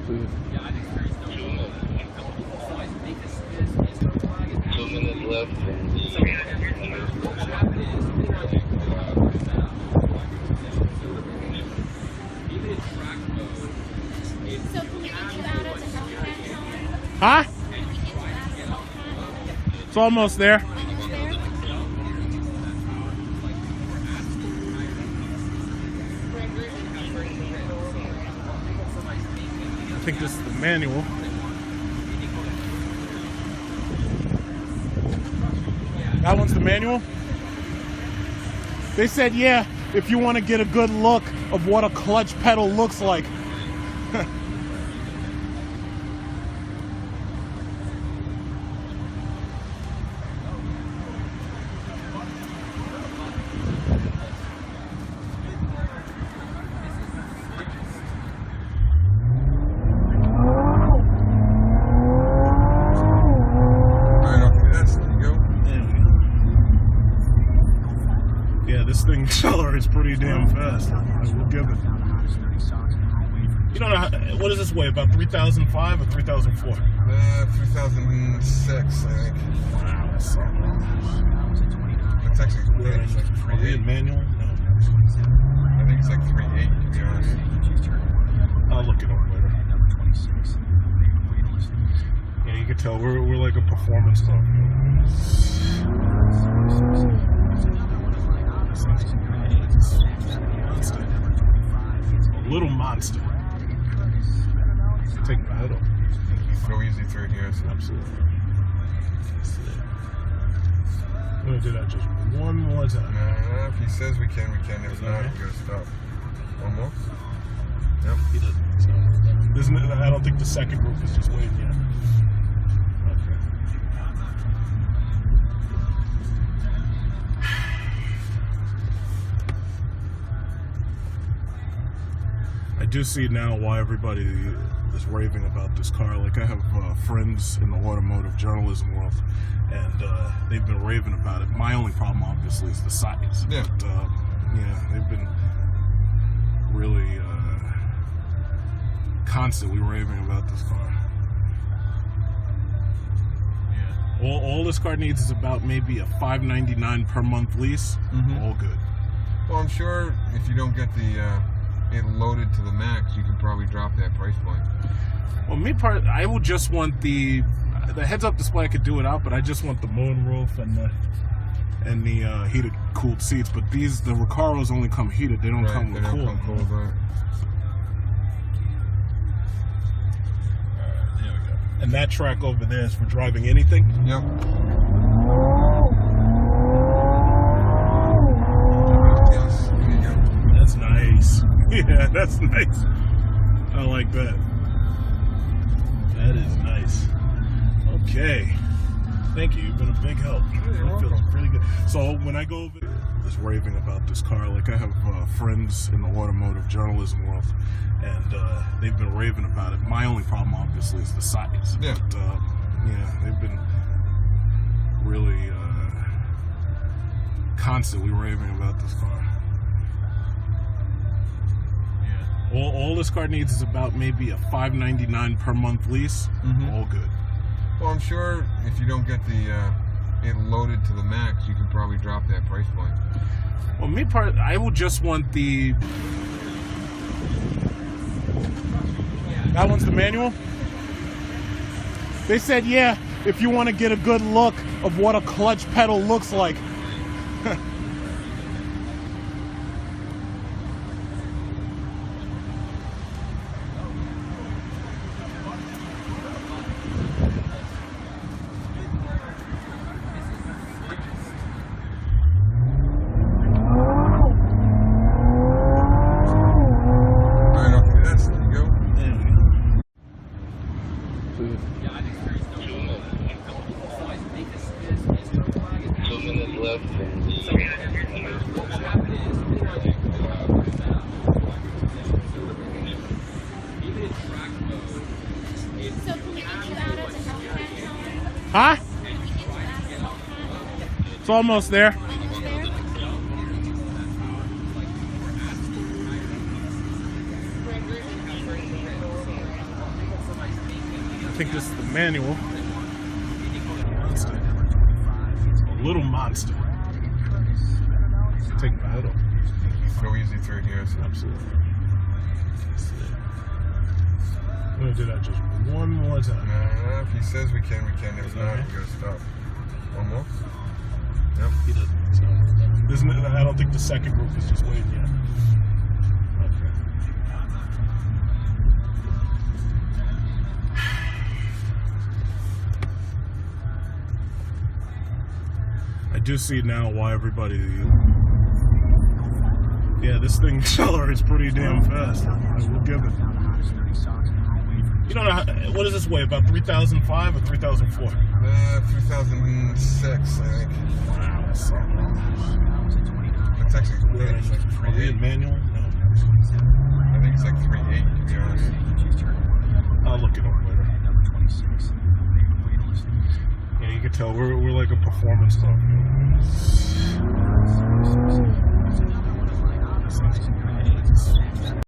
please. 2 minutes left. So can we get you out of the helicopter? Huh? It's almost there. Almost there? I think this is the manual. That one's the manual? They said, yeah, if you want to get a good look of what a clutch pedal looks like. Yeah, this thing accelerates pretty damn fast. I will give it. You don't know, what does this weigh? About 3,005 or 3,004? 3006, I think. Wow, that's something. It's actually Are it's like they 3.8. in manual? No. I think it's like 3.8 to be honest. I'll look it up later. Yeah, you can tell we're like a performance car. Monster. A little monster. Take my head off. Go easy through here. So. Absolutely. I'm gonna do that just one more time. If he says we can, we can. If not, we gotta stop. One more? Yep. He doesn't. So, I don't think the second group is just waiting yet. Okay. I do see now why everybody is raving about this car. Like, I have friends in the automotive journalism world, and they've been raving about it. My only problem, obviously, is the size. Yeah. But, yeah, they've been really constantly raving about this car. Yeah. All this car needs is about maybe a $599 per month lease. Mhm. All good. Well, I'm sure if you don't get the it loaded to the max, you can probably drop that price point. Well, I would just want the heads-up display. I could do it out, but I just want the moonroof and the heated, cooled seats. But the Recaros only come heated; they don't come with cool. Come cooled, right? There we go. And that track over there is for driving anything. Yep. Yes. There you go. That's nice. Yeah, that's nice. I like that. That is nice. Okay. Thank you. You've been a big help. You're That feels welcome. pretty good. So when I go over there, just raving about this car. Like, I have friends in the automotive journalism world, and they've been raving about it. My only problem, obviously, is the size. Yeah. But, yeah, they've been really constantly raving about this car. All this car needs is about maybe a $599 per month lease. Mhm. All good. Well, I'm sure if you don't get the it loaded to the max, you can probably drop that price point. Well, I would just want the. That one's the manual? They said, yeah, if you want to get a good look of what a clutch pedal looks like. Right off the S, there you go. Please. 2 minutes left. So can we get you out of the helicopter? Huh? Can we get you out of the helicopter? It's almost there. Almost there? think this is the manual. Monster. A little monster. Take my head off. Go easy through here. So. Absolutely. I'm gonna do that just one more time. If he says we can, we can. If not, we gotta stop. One more? Yep. He doesn't. So, I don't think the second group is just waiting yet. Okay. I do see now why everybody. Yeah, this thing accelerates pretty damn fast. I will give it. You don't know what does this weigh? About 3,005 or 3,004? 3006, I think. Wow, that's so It's actually We're it's like are we in 3.8. manual? No. I think it's like 3.8 to be honest. I'll look it up later. Yeah, you can tell we're like a performance car.